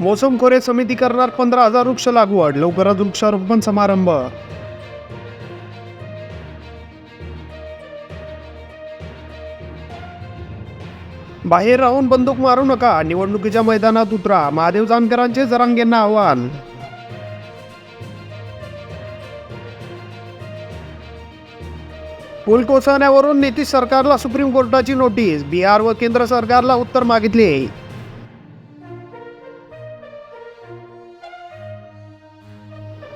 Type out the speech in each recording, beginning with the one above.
मोसम खोरे समिती करणार 15,000 वृक्ष लागवड, लवकरच वृक्षारोपण समारंभ. बाहेर राहून बंदूक मारू नका, निवडणुकीच्या मैदानात उतरा, महादेव जानकरांचे जरांगेंना आव्हान. पूल कोसळण्यावरून नितीश सरकारला सुप्रीम कोर्टाची नोटीस, बिहार व केंद्र सरकारला उत्तर मागितले.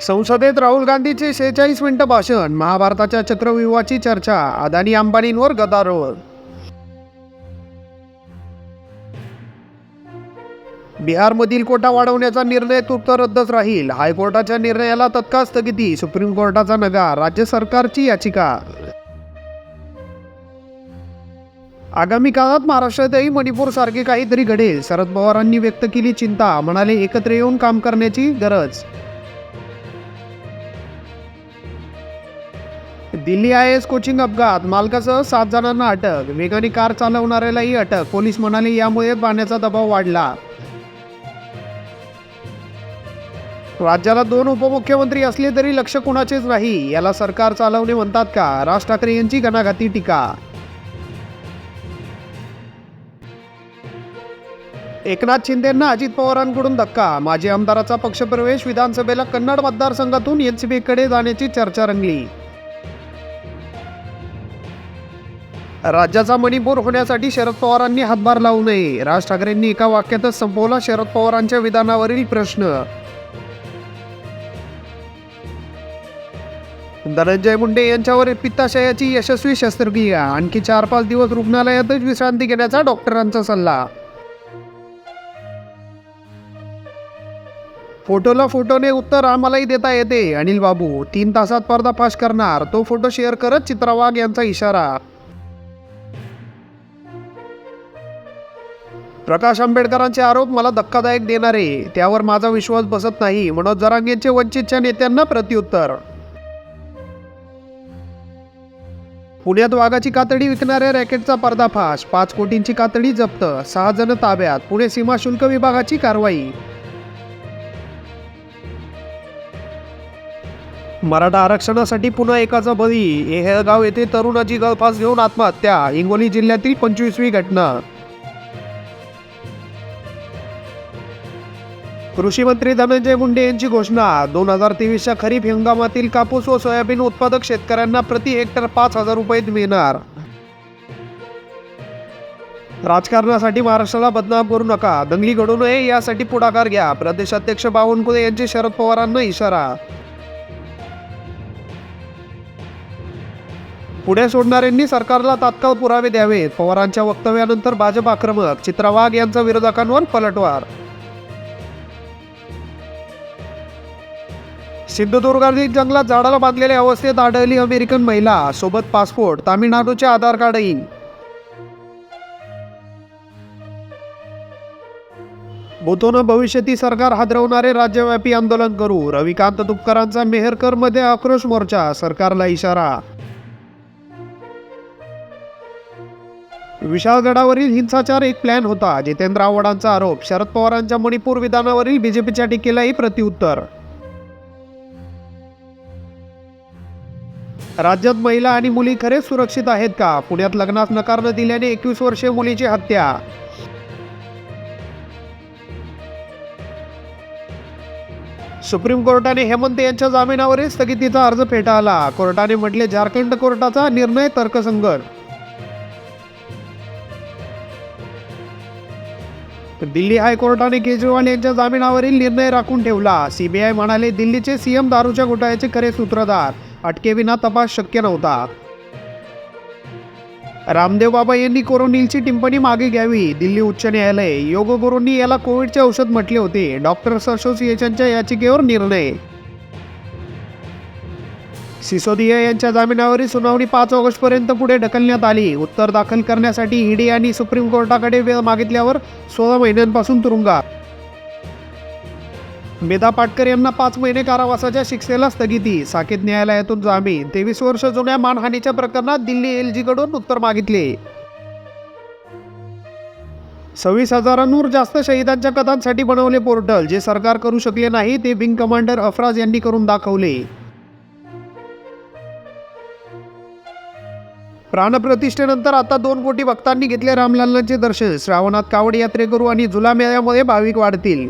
संसदेत राहुल गांधीचे 46 मिनिटं भाषण, महाभारताच्या चक्रव्यूहाची चर्चा, अदानी अंबानींवर गदारोळ. बिहारमधील कोटा वाढवण्याचा निर्णय तूर्त रद्दच राहील, हायकोर्टाच्या निर्णयाला तत्काळ स्थगिती, सुप्रीम कोर्टाचा नकार, राज्य सरकारची याचिका. आगामी काळात महाराष्ट्रातही मणिपूर सारखे काहीतरी घडेल, शरद पवारांनी व्यक्त केली चिंता, म्हणाले एकत्र येऊन काम करण्याची गरज. दिल्ली IAS कोचिंग अपघात, मालकासह 7 जणांना अटक, वेगाने कार चालवणाऱ्यालाही अटक, पोलीस म्हणाले यामुळे पाण्याचा दबाव वाढला. राज्याला 2 उपमुख्यमंत्री असले तरी लक्ष कुणाचेच नाही, याला सरकार चालवणे म्हणतात का, राज ठाकरे यांची घणाघाती टीका. एकनाथ शिंदेंना अजित पवारांकडून धक्का, माजी आमदाराचा पक्षप्रवेश, विधानसभेला कन्नड मतदारसंघातून NCPकडे जाण्याची चर्चा रंगली. राज्याचा मणिपूर होण्यासाठी शरद पवारांनी हातभार लावू नये, राज ठाकरेंनी एका वाक्यातच संपवला शरद पवारांच्या विधानावरील प्रश्न. धनंजय मुंडे यांच्यावर पित्ताशयाची यशस्वी शस्त्रक्रिया, आणखी 4-5 दिवस रुग्णालयातच विश्रांती घेण्याचा डॉक्टरांचा सल्ला. फोटोला फोटोने उत्तर आम्हालाही देता येते, अनिल बाबू 3 तासात पर्दाफाश करणार, तो फोटो शेअर करत चित्रा वाघ यांचा इशारा. प्रकाश आंबेडकरांचे आरोप मला धक्कादायक देणारे, त्यावर माझा विश्वास बसत नाही, मनोज जरांगेंचे वंचितच्या नेत्यांना प्रत्युत्तर. पुण्यात वाघाची कातडी विकणाऱ्या रॅकेटचा पर्दाफाश, 5 कोटींची कातडी जप्त, 6 जण ताब्यात, पुणे सीमा शुल्क विभागाची कारवाई. मराठा आरक्षणासाठी पुन्हा एकाचा बळी, येहळगाव येथे तरुणाची गळफास घेऊन आत्महत्या, हिंगोली जिल्ह्यातील 25वी घटना. कृषी मंत्री धनंजय मुंडे यांची घोषणा, 2023च्या खरीप हंगामातील कापूस व सोयाबीन उत्पादक शेतकऱ्यांना प्रति हेक्टर 5,000 रुपये मिळणार. राजकारणासाठी महाराष्ट्राला बदनाम करू नका, दंगली घडू नये यासाठी पुढाकार घ्या, प्रदेशाध्यक्ष बावनकुळे यांचे शरद पवारांना इशारा. पुढे सोडणाऱ्यांनी सरकारला तात्काळ पुरावे द्यावेत, पवारांच्या वक्तव्यानंतर भाजप आक्रमक, चित्रा वाघ यांचा विरोधकांवर पलटवार. सिंधुदुर्गातील जंगलात झाडाला बांधलेल्या अवस्थेत आढळली अमेरिकन महिला, सोबत पासपोर्ट, तामिळनाडूचे आधार कार्डही. बोथोनं भविष्याती सरकार हादरवणारे राज्यव्यापी आंदोलन करू, रविकांत तुपकरांचा मेहरकरमध्ये आक्रोश मोर्चा, सरकारला इशारा. विशाळगडावरील हिंसाचार एक प्लॅन होता, जितेंद्र आव्हाडांचा आरोप, शरद पवारांच्या मणिपूर विधानावरील बीजेपीच्या टीकेलाही प्रत्युत्तर. राज्यात महिला आणि मुली खरेच सुरक्षित आहेत का, पुण्यात लग्नास नकार न दिल्याने 21 वर्षीय मुलीची हत्या. सुप्रीम कोर्टाने हेमंत यांच्या जामिनावरील स्थगितीचा अर्ज फेटाळला, कोर्टाने म्हटले झारखंड कोर्टाचा निर्णय तर्कसंगत. दिल्ली हायकोर्टाने केजरीवाल यांच्या जामिनावरील निर्णय राखून ठेवला, CBI म्हणाले दिल्लीचे CM दारूच्या घोटाळ्याचे खरे सूत्रधार, अटकेविना तपास शक्य नव्हता. रामदेव बाबा यांनी कोरोनिलची टिप्पणी मागे घ्यावी, दिल्ली उच्च न्यायालय, योग गुरूंनी याला कोविडचे औषध म्हटले होते, डॉक्टर्स असोसिएशनच्या याचिकेवर निर्णय. सिसोदिया यांच्या जामिनावरील सुनावणी 5 ऑगस्टपर्यंत पुढे ढकलण्यात आली, उत्तर दाखल करण्यासाठी ED आणि सुप्रीम कोर्टाकडे वेळ मागितल्यावर 16 महिन्यांपासून तुरुंगात. मेधा पाटकर यांना 5 महिने कारावासाच्या शिक्षेला स्थगिती, साकेत न्यायालयातून जामीन, 23 वर्ष जुन्या मानहानीच्या प्रकरणात दिल्ली LGकडून उत्तर मागितले. 26,000हून जास्त शहीदांच्या कथांसाठी बनवले पोर्टल. जे सरकार करू शकले नाही ते विंग कमांडर अफराज यांनी करून दाखवले. प्राणप्रतिष्ठेनंतर आता 2 कोटी भक्तांनी घेतले रामलल्लांचे दर्शन. श्रावणात कावड यात्रेकरू आणि झुला मेळ्यामध्ये भाविक वाढतील.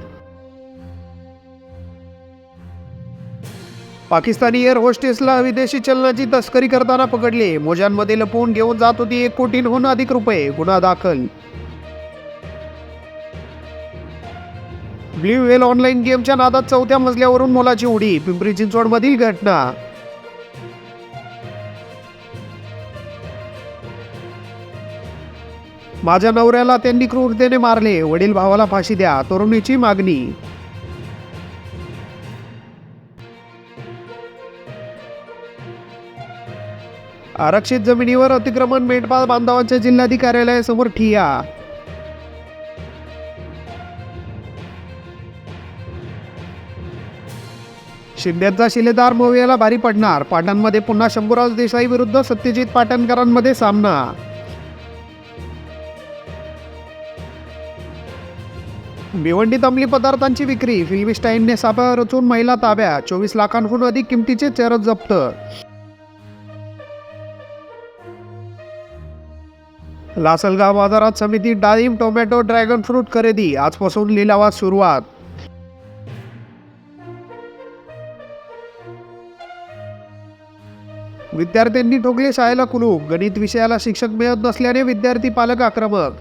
पाकिस्तानी एअर होस्टेसला विदेशी चलनाची तस्करी करताना पकडले. मोजांमध्ये लपवून घेऊन जात होती 1 कोटींहून अधिक रुपये. गुन्हा दाखल. ब्ल्यू व्हेल ऑनलाईन गेमच्या नादात 4थ्या मजल्यावरून मुलाची उडी. पिंपरी चिंचवडमधील घटना. माझ्या नवऱ्याला त्यांनी क्रूरतेने मारले. वडील भावाला फाशी द्या. तरुणीची मागणी. आरक्षित जमिनीवर अतिक्रमण. मेंढपाळ बांधवांच्या जिल्हाधिकारी कार्यालयासमोर ठिय्या. शिंद्यांचा शिलेदार मौर्याला भारी पडणार. पाटणमध्ये पुन्हा शंभूराज देसाई विरुद्ध सत्यजित पाटणकरांमध्ये सामना. भिवंडीत अंमली पदार्थांची विक्री. फिल्मी स्टाईलने सापळा रचून महिला ताब्यात. 24 लाखांहून अधिक किमतीचे चरस जप्त. लासलगाव बाजारात समिती डाळिंब, टोमॅटो, ड्रॅगन फ्रूट खरेदी. आजपासून लिलावास सुरुवात. विद्यार्थ्यांनी ठोकले शाळेला कुलूप. गणित विषयाला शिक्षक मिळत नसल्याने विद्यार्थी पालक आक्रमक.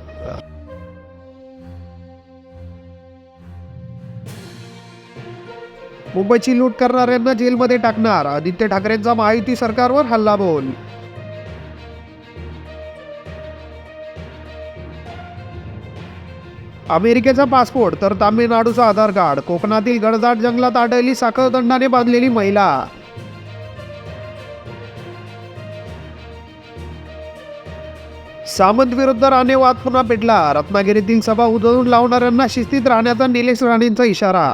मुंबईची लूट करणाऱ्यांना जेलमध्ये टाकणार. आदित्य ठाकरेंचा महायुती सरकारवर हल्लाबोल. अमेरिकेचा पासपोर्ट तर तामिळनाडूचा आधार कार्ड. कोकणातील गडदाट जंगलात आढळली साखळदंडाने बांधलेली महिला. सामंत विरुद्ध राणे वाद पुन्हा पेटला. रत्नागिरीतील सभा उधळून लावणाऱ्यांना शिस्तीत राहण्याचा निलेश राणेंचा इशारा.